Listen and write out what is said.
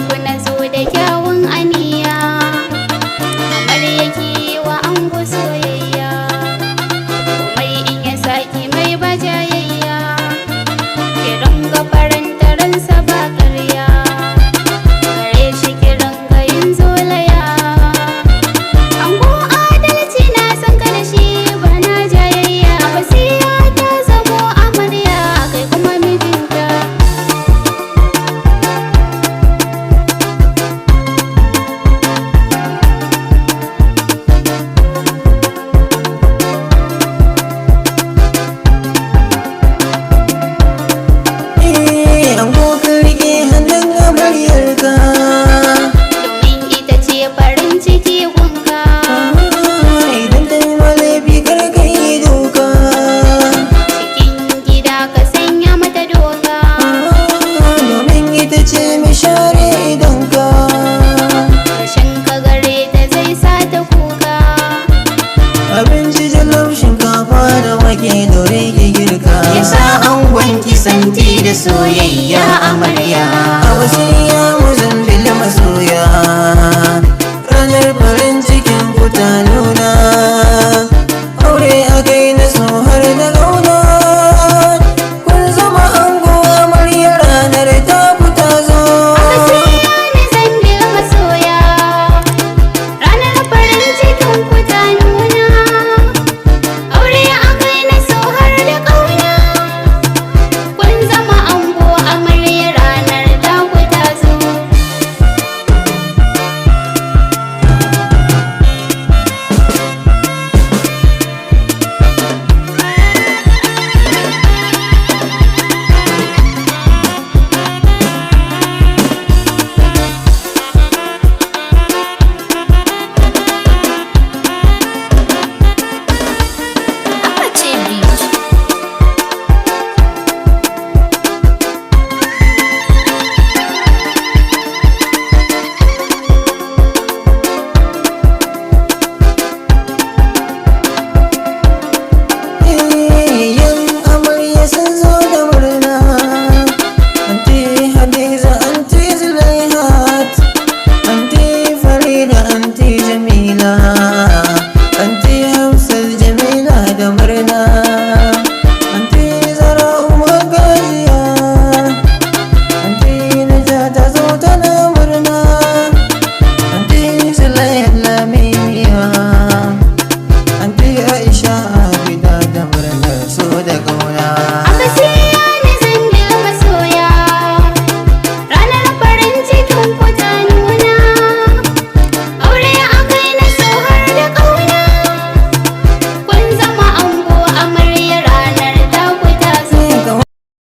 ku na zo da kyawun aniya, amarya ki wa ango soyayya, komai in ya saki mai bajayayya, kiran ga faranta ransa ba ƙarya, gare shi kiran ga yin zolaya. Ango adalci na san ka da shi ba na jayayya, wasiya ta zamo amarya kai kuma mijinta. Ango ka rike hannun amaryarka.